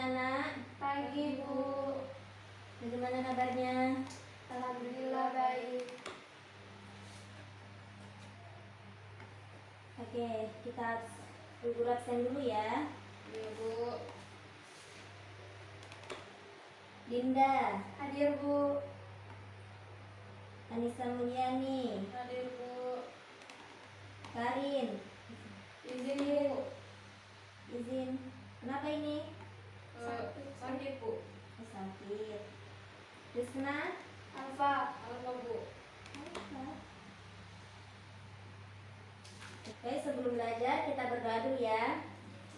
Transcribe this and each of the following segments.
anak-anak? Pagi, Bu. Bagaimana kabarnya? Alhamdulillah baik. Oke, kita guru absen dulu ya. Iya, Bu. Dinda, Hadir, Bu. Anissa Mulyani, Hadir, Bu. Karin. Izin, Bu. Izin. Kenapa ini? Sakit, Bu. Sakit. Risna. Alfa, Bu. Oke, sebelum belajar kita berdoa dulu ya.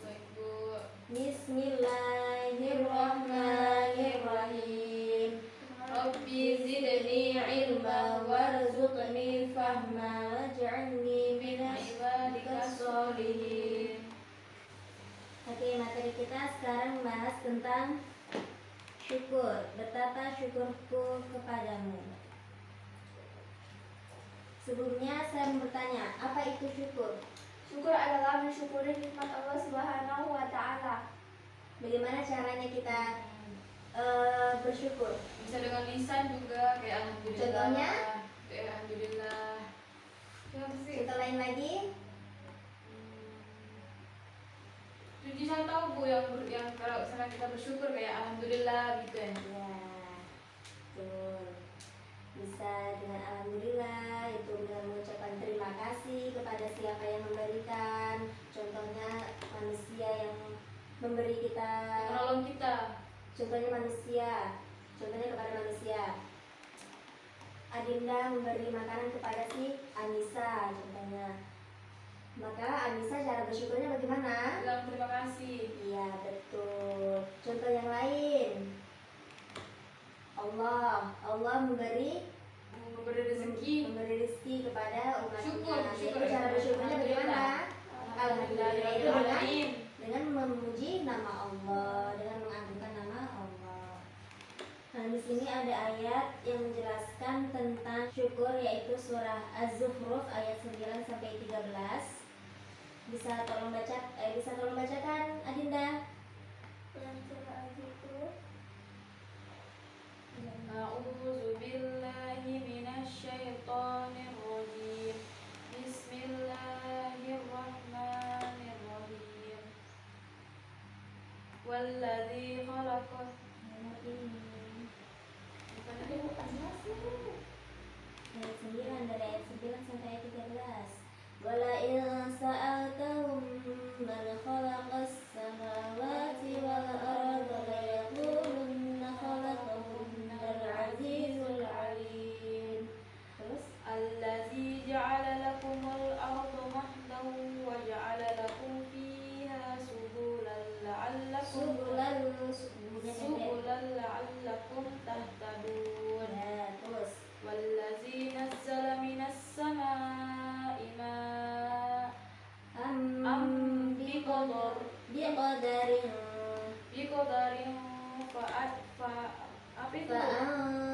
Baik, Bu. Bismillahirrahmanirrahim. Rabbi zidni ilma warzuqni fahma waj'alni minas ibadikas sholihin. Oke, materi kita sekarang membahas tentang syukur. Betapa syukurku kepadamu. Sebelumnya saya mau bertanya, apa itu syukur? Syukur adalah mensyukuri nikmat Allah Subhanahu wa Ta'ala. Bagaimana caranya kita bersyukur? Bisa dengan lisan juga, kayak alhamdulillah. Contohnya? Kayak alhamdulillah. Ya, sih. Contoh lain lagi? Jadi saya tahu, Bu, yang kalau misalnya kita bersyukur kayak alhamdulillah gitu ya. Ya, betul. Bisa dengan alhamdulillah, itu dengan mengucapkan terima kasih kepada siapa yang memberikan. Contohnya manusia yang memberi kita, Menolong kita. contohnya manusia, contohnya kepada manusia. Adinda memberi makanan kepada si Anissa, contohnya. Maka Anissa cara bersyukurnya bagaimana? Bilang terima kasih. Iya, betul. Contoh yang lain. Allah memberi rezeki. memberi rezeki kepada umatnya. Syukur. Itu cara bersyukurnya bagaimana? Alhamdulillah, itu dengan memuji nama Allah, dengan mengagungkan nama Allah. Nah, di sini ada ayat yang menjelaskan tentang syukur, yaitu surah Az-Zukhruf ayat 9 sampai 13. Bisa tolong bacakan Adinda? A'udzu billahi minasyaitonir rajim. Bismillahirrahmanirrahim. Walladzi khalaqas Ayat 9, dari ayat 9 sampai ayat 13. Wala in sa'altahum man khalaqas samawati wal arda la yaqulunna khalaqahunna al-azizul alim. Terus allazi ja'ala lakumul arda mahdan wa ja'ala lakum fiha subulan la'allakum tahtadun. ya, terus Wallazi nazzala minas samaa'i ma'an biqadarin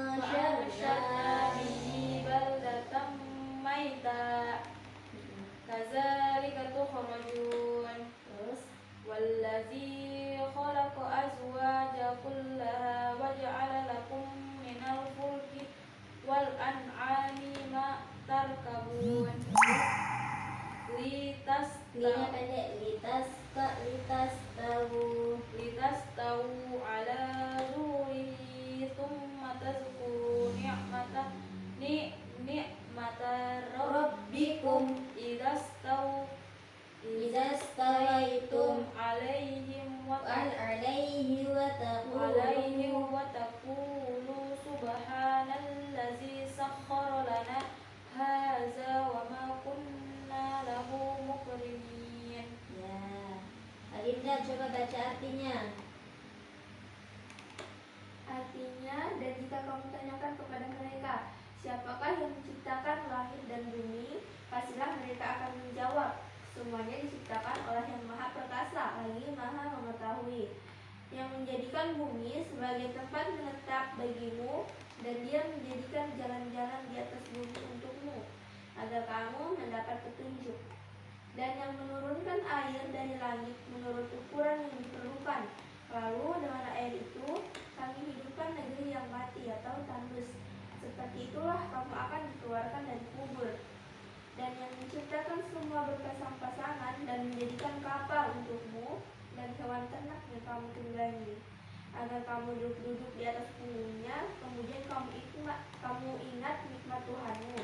fa'anshadna bihi baldatan maita kadzalika tukhrajun. terus Wallazi khalaqa azwaja kullaha wa ja'ala lakum minal fulki wal an'ami ma tarkabun litastawu ala zuhrihi thumma tazkuru ni'mata rabbikum idastawaitum alaihim wa taqulu subhanallazi sakhkhara lana hadza wa ma kunna lahu muqrinin. ya. Adinda coba baca artinya. Artinya, dan jika kamu tanyakan kepada mereka, siapakah yang menciptakan langit dan bumi, pastilah mereka akan menjawab, semuanya diciptakan oleh yang maha perkasa lagi maha mengetahui, yang menjadikan bumi sebagai tempat menetap bagimu, dan dia menjadikan jalan-jalan di atas bumi untukmu, agar kamu mendapat petunjuk, dan yang menurunkan air dari langit menurut ukuran yang diperlukan, lalu seperti itulah kamu akan dikeluarkan dari kubur. Dan yang menciptakan semua berpasang-pasangan dan menjadikan kapal untukmu dan hewan ternak yang kamu tunggangi, agar kamu duduk-duduk di atas punggungnya, kemudian kamu ingat nikmat Tuhanmu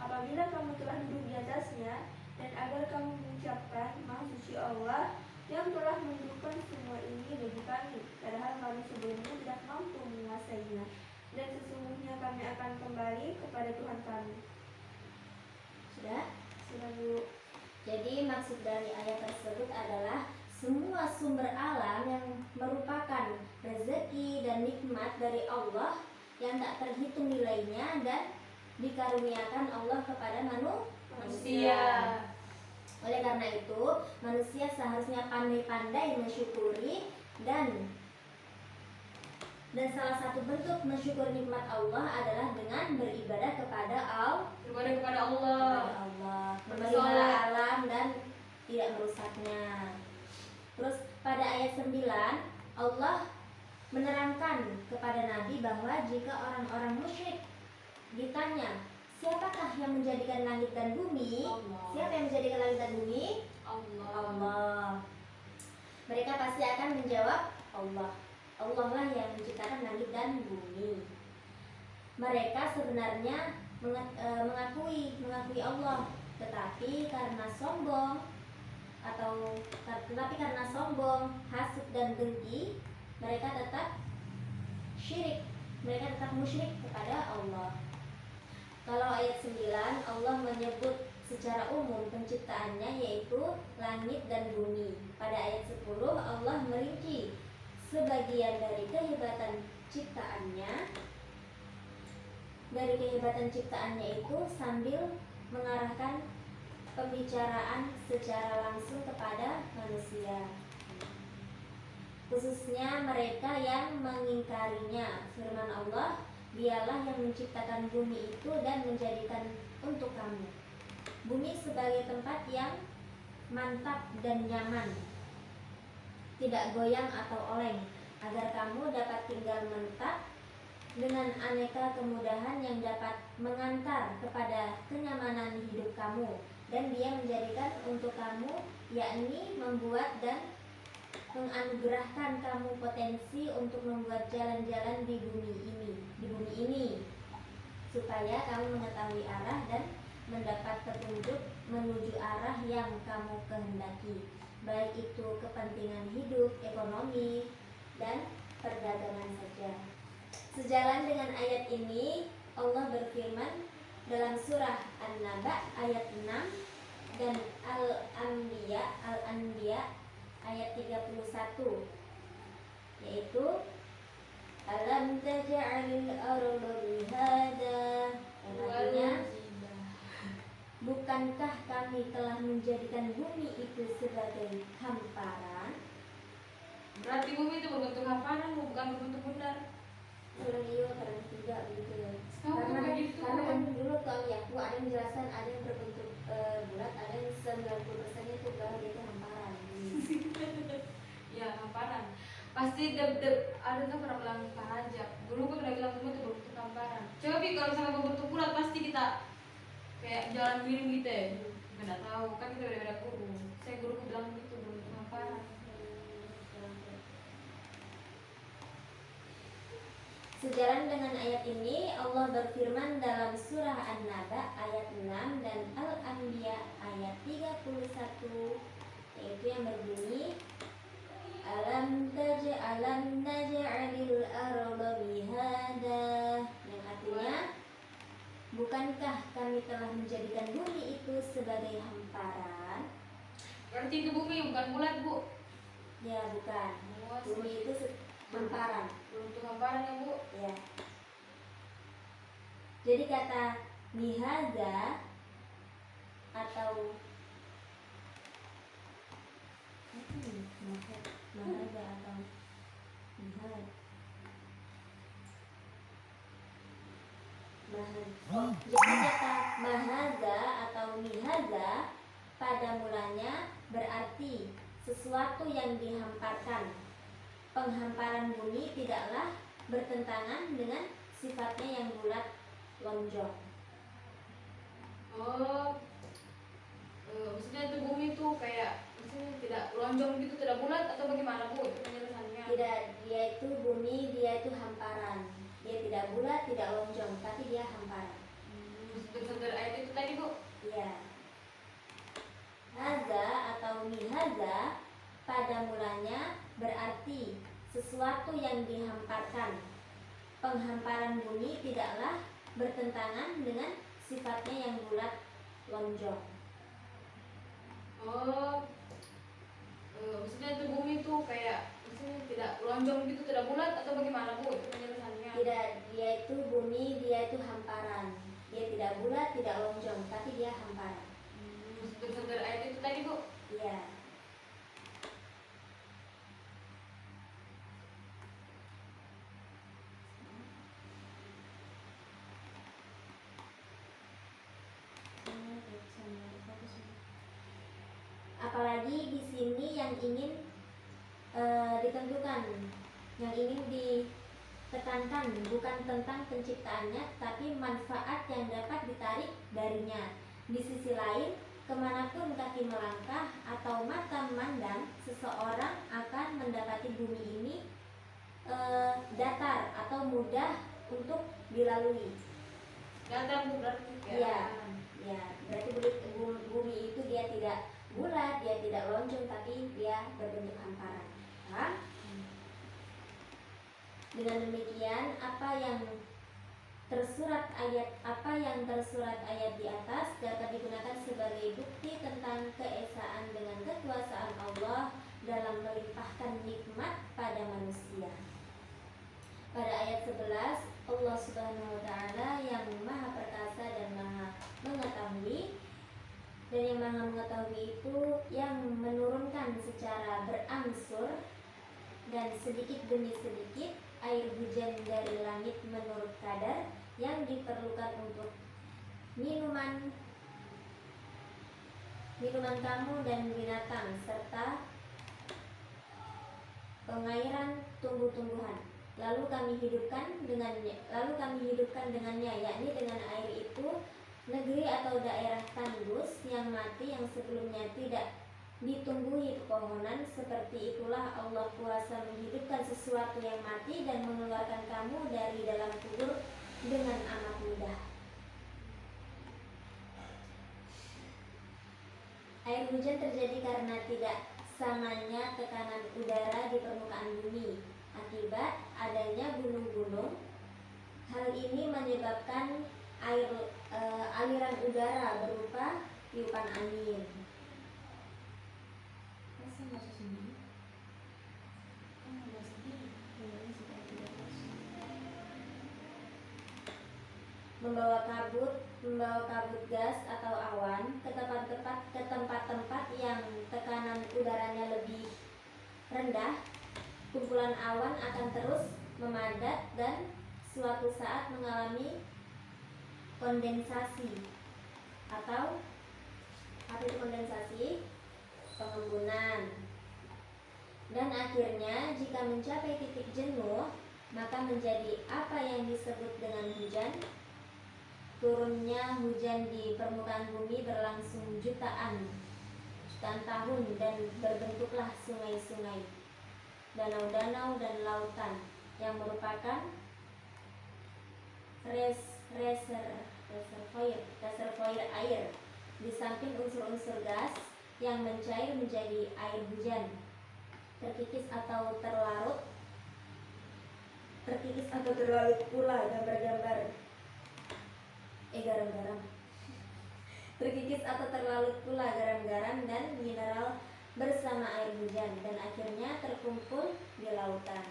apabila kamu telah duduk di atasnya, dan agar kamu mengucapkan, Maha Suci Allah yang telah menunjukkan semua ini bagi kami, padahal kami sebelumnya tidak mampu menguasainya, dan sesungguhnya kami akan kembali kepada Tuhan kami. Sudah? Sudah, Bu. Jadi maksud dari ayat tersebut adalah semua sumber alam yang merupakan rezeki dan nikmat dari Allah yang tak terhitung nilainya dan dikaruniakan Allah kepada manusia. Oleh karena itu, manusia seharusnya pandai-pandai mensyukuri dan salah satu bentuk mensyukur nikmat Allah adalah dengan beribadah kepada Allah, memelihara alam dan tidak merusaknya. Terus pada ayat 9 Allah menerangkan kepada Nabi bahwa jika orang-orang musyrik ditanya, siapakah yang menjadikan langit dan bumi? Allah. Siapa yang menjadikan langit dan bumi? Allah. Mereka pasti akan menjawab Allah. Allah lah yang menciptakan langit dan bumi. Mereka sebenarnya mengakui Allah, tetapi karena sombong, hasut dan dengki, mereka tetap syirik. Mereka tetap musyrik kepada Allah. Kalau ayat 9 Allah menyebut secara umum penciptaannya yaitu langit dan bumi. Pada ayat 10 Allah merinci sebagian dari kehebatan ciptaannya. Dari kehebatan ciptaannya itu sambil mengarahkan pembicaraan secara langsung kepada manusia, khususnya mereka yang mengingkarinya. Firman Allah, Dialah yang menciptakan bumi itu dan menjadikan untuk kamu bumi sebagai tempat yang mantap dan nyaman, tidak goyang atau oleng, agar kamu dapat tinggal menetap dengan aneka kemudahan yang dapat mengantar kepada kenyamanan hidup kamu. Dan Dia menjadikan untuk kamu, yakni membuat dan menganugerahkan kamu potensi untuk membuat jalan-jalan di bumi ini, supaya kamu mengetahui arah dan mendapat petunjuk menuju arah yang kamu kehendaki, baik itu kepentingan hidup, ekonomi, dan perdagangan saja. Sejalan dengan ayat ini, Allah berfirman dalam surah An-Naba ayat 6 dan Al-Anbiya ayat 31, yaitu Alam taj'alil arda mihada, yang artinya bukankah kami telah menjadikan bumi itu sebagai hamparan? Berarti bumi itu berbentuk hamparan, bukan berbentuk bundar. Surah Iyo karena tidak begitu ya. Oh, Karena begitu. kan dulu kalau ya ada yang menjelaskan, ada yang berbentuk bulat, ada yang 90% itu bahwa itu hamparan. Ya, hamparan. Pasti ada tuh pernah bilang Karajak. Dulu gue pernah bilang bumi itu berbentuk hamparan. Coba Pi, kalau misalnya berbentuk bulat pasti kita kayak jalan miring gitu ya. Nggak tahu, kan kita beda-beda guru. Saya guruku bilang gitu berbentuk hamparan. Sejalan dengan ayat ini, Allah berfirman dalam surah An-Naba ayat 6 dan Al-Anbiya ayat 31, yaitu yang berbunyi Alam naj'alil arda mihada, yang artinya bukankah kami telah menjadikan bumi itu sebagai hamparan? Berarti itu bumi bukan bulat, Bu. Ya, bukan. Oh, Bumi itu hamparan. berbentuk hamparan ya, Bu. Ya. Jadi kata mihada atau mahada atau mihad. Jadi kata mahada atau mihada pada mulanya berarti sesuatu yang dihamparkan. Penghamparan bumi tidaklah bertentangan dengan sifatnya yang bulat lonjong. Oh, maksudnya itu bumi itu kayak maksudnya tidak lonjong gitu, tidak bulat atau bagaimana Bu itu penjelasannya? Tidak, dia itu bumi, dia itu hamparan. Dia tidak bulat, tidak lonjong, tapi dia hamparan. Berasal dari ayat itu tadi Bu? Iya. Haza atau mihaza pada mulanya berarti sesuatu yang dihamparkan. Penghamparan bumi tidaklah bertentangan dengan sifatnya yang bulat lonjong. Oh, maksudnya itu bumi itu kayak maksudnya tidak lonjong gitu, tidak bulat atau bagaimana Bu itu penjelasannya? Tidak, dia itu bumi, dia itu hamparan. Dia tidak bulat, tidak lonjong, tapi dia hamparan. Berasal dari ayat itu tadi Bu? Iya. Apalagi di sini yang ingin ditentukan, yang ingin ditekankan bukan tentang penciptaannya, tapi manfaat yang dapat ditarik darinya. Di sisi lain, kemanapun kaki melangkah atau mata memandang, seseorang akan mendapati bumi ini datar atau mudah untuk dilalui. Datar Bu berarti Iya, ya, berarti bumi itu dia tidak bulat, dia tidak lonjong, tapi dia berbentuk hamparan. Paham? Dengan demikian, apa yang tersurat ayat di atas dapat digunakan sebagai bukti tentang keesaan dengan kekuasaan Allah dalam melimpahkan nikmat pada manusia. Pada ayat 11, Allah Subhanahu wa taala yang Maha Perkasa dan Maha Mengetahui, dan yang Maha Mengetahui itu yang menurunkan secara berangsur dan sedikit demi sedikit air hujan dari langit menurut kadar yang diperlukan untuk minuman kamu dan binatang serta pengairan tumbuh-tumbuhan. Lalu kami hidupkan dengannya, yakni dengan air itu, negeri atau daerah tandus yang mati yang sebelumnya tidak ditumbuhi pepohonan. Seperti itulah Allah kuasa menghidupkan sesuatu yang mati dan mengeluarkan kamu dari dalam kubur dengan amat mudah. Air hujan terjadi karena tidak samanya tekanan udara di permukaan bumi akibat adanya gunung-gunung. Hal ini menyebabkan aliran udara berupa tiupan angin. Membawa kabut gas atau awan ke tempat-tempat yang tekanan udaranya lebih rendah. Kumpulan awan akan terus memadat dan suatu saat mengalami kondensasi atau apa itu kondensasi? Pengembunan. Dan akhirnya jika mencapai titik jenuh, maka menjadi apa yang disebut dengan hujan. Turunnya hujan di permukaan bumi berlangsung jutaan tahun dan berbentuklah sungai-sungai, danau-danau dan lautan yang merupakan reservoir air. Di samping unsur-unsur gas yang mencair menjadi air hujan, terkikis atau terlarut pula garam-garam. Terkikis atau terlalut pula garam-garam dan mineral bersama air hujan dan akhirnya terkumpul di lautan.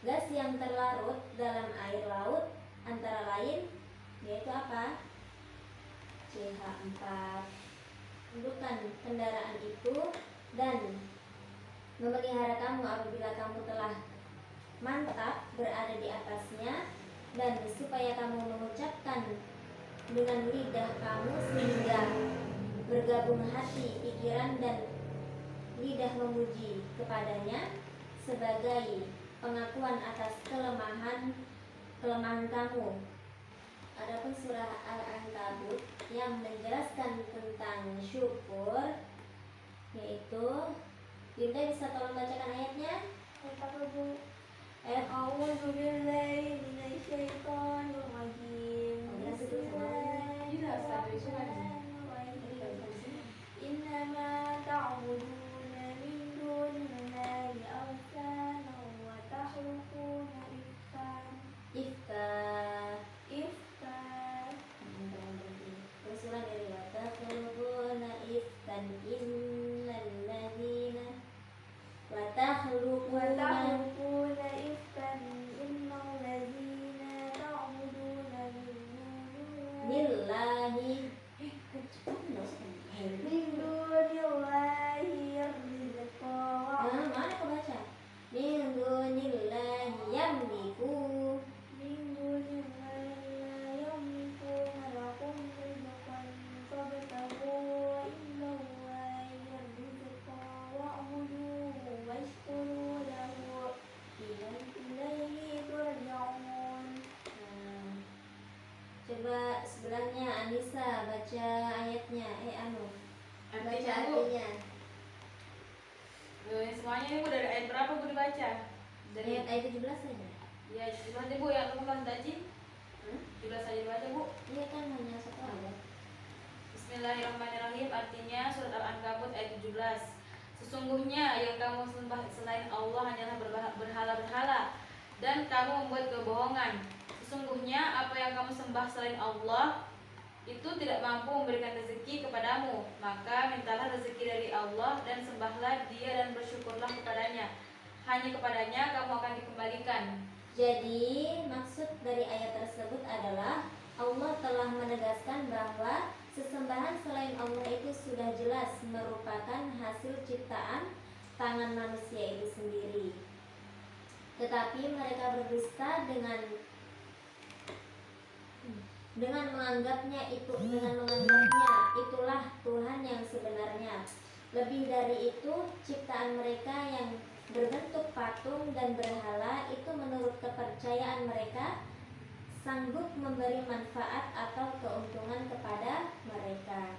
Gas yang terlarut dalam air laut antara lain yaitu apa? CH4. Hidupkan kendaraan itu dan memelihara kamu apabila kamu telah mantap berada di atasnya, dan supaya kamu mengucapkan dengan lidah kamu sehingga bergabung hati, pikiran, dan lidah memuji kepadanya sebagai pengakuan atas kelemahan kamu Adapun surah Al-Ankabut yang menjelaskan tentang syukur, yaitu Dinda bisa tolong bacakan ayatnya? A'udzu billahi minasyaitonir rajim. Bismillahirrahmanirrahim. Innama ta'buduna min dunillahi awthanan wa takhluquna Ifka. Terus ulang dari watakhluquna ifkan innal ladina watakhluquna ifkan innal ladzina ta'buduna min billahi min dunillahi rizqa wa mana kau baca min dunillahi yamliku min dunillahi la yamlikuna lakum rizqan fabtaghu ilallahi rizqa wa'budu washkuru lahu ilaihi turja'un. Coba sebelahnya Anissa baca ayatnya baca Artinya, Bu. artinya. Semuanya ini Bu dari ayat berapa Bu dibaca? Dari Ayat 17 saja. ya 17 Bu yang kamu kan tadi. 17 saja dibaca Bu. Iya kan hanya satu ayat. Bismillahirrahmanirrahim. Artinya surat Al-Ankabut ayat 17. Sesungguhnya yang kamu sembah selain Allah hanyalah berhala-berhala dan kamu membuat kebohongan. Sesungguhnya apa yang kamu sembah selain Allah itu tidak mampu memberikan rezeki kepadamu, maka mintalah rezeki dari Allah dan sembahlah Dia dan bersyukurlah kepadanya. Hanya kepadanya kamu akan dikembalikan. Jadi maksud dari ayat tersebut adalah Allah telah menegaskan bahwa sesembahan selain Allah itu sudah jelas merupakan hasil ciptaan tangan manusia itu sendiri. Tetapi mereka berdusta dengan menganggapnya itulah Tuhan yang sebenarnya. Lebih dari itu, ciptaan mereka yang berbentuk patung dan berhala itu menurut kepercayaan mereka sanggup memberi manfaat atau keuntungan kepada mereka.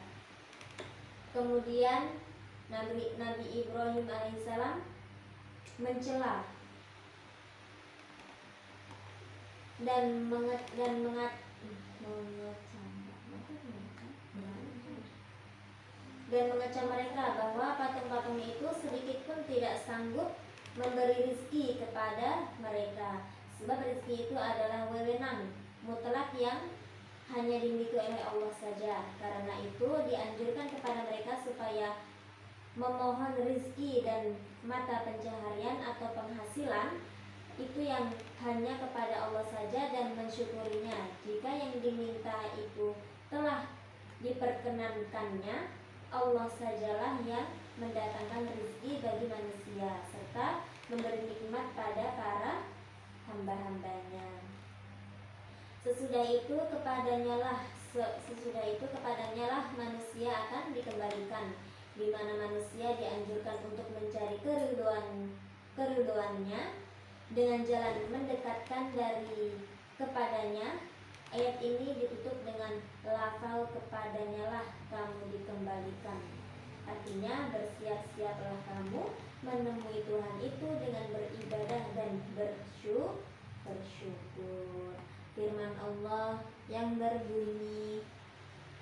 Kemudian Nabi Ibrahim alaihissalam mencela dan mengecam mereka bahwa patung-patung itu sedikit pun tidak sanggup memberi rezeki kepada mereka, sebab rezeki itu adalah wewenang mutlak yang hanya dimiliki oleh Allah saja. Karena itu dianjurkan kepada mereka supaya memohon rezeki dan mata pencaharian atau penghasilan itu yang hanya kepada Allah saja dan mensyukurinya. Jika yang diminta itu telah diperkenankannya, Allah sajalah yang mendatangkan rezeki bagi manusia serta memberi nikmat pada para hamba-hambanya. Sesudah itu kepadanya lah manusia akan dikembalikan, di mana manusia dianjurkan untuk mencari keriduannya dengan jalan mendekatkan dari kepadanya. Ayat ini ditutup dengan lafal kepadanya lah kamu dikembalikan. Artinya bersiap-siaplah kamu menemui Tuhan itu dengan beribadah dan bersyukur. Firman Allah yang berbunyi,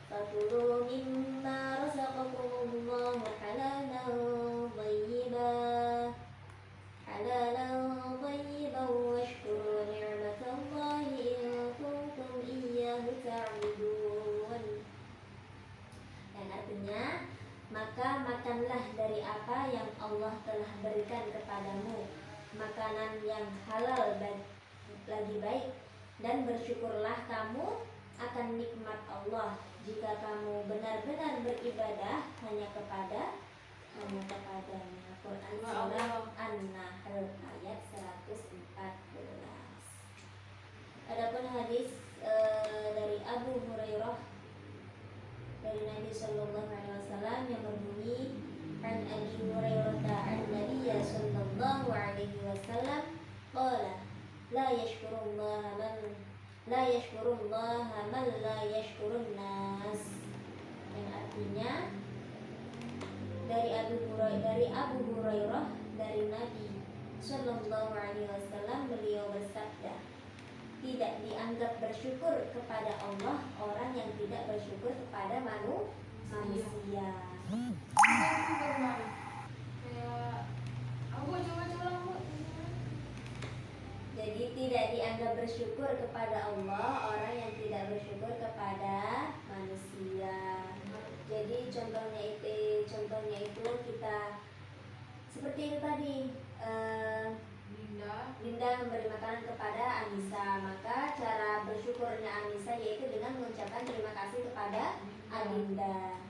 fakulu mimma razaqakumullahu halalan thayyiban washkuru ni'matallahi in kuntum iyyahu ta'budun. Dan artinya, maka makanlah dari apa yang Allah telah berikan kepadamu, makanan yang halal lagi baik, dan bersyukurlah kamu akan nikmat Allah jika kamu benar-benar beribadah hanya kepadanya. Quran surah An-Nahl ayat 114. Adapun hadis dari Abu Hurairah dari Nabi Sallallahu Alaihi Wasallam yang berbunyi, an Abi Hurairah an Nabi Sallallahu Alaihi Wasallam qala la la yashkurullaha man la yashkurun nas, yang artinya dari Abu Hurairah dari Nabi Sallallahu Alaihi Wasallam, beliau bersabda, tidak dianggap bersyukur kepada Allah orang yang tidak bersyukur kepada manusia. Kayak aku coba-coba aku. Jadi tidak dianggap bersyukur kepada Allah orang yang tidak bersyukur kepada manusia. Jadi contohnya itu kita seperti itu tadi, Dinda memberi makanan kepada Anissa, maka cara bersyukurnya Anissa yaitu dengan mengucapkan terima kasih kepada Adinda.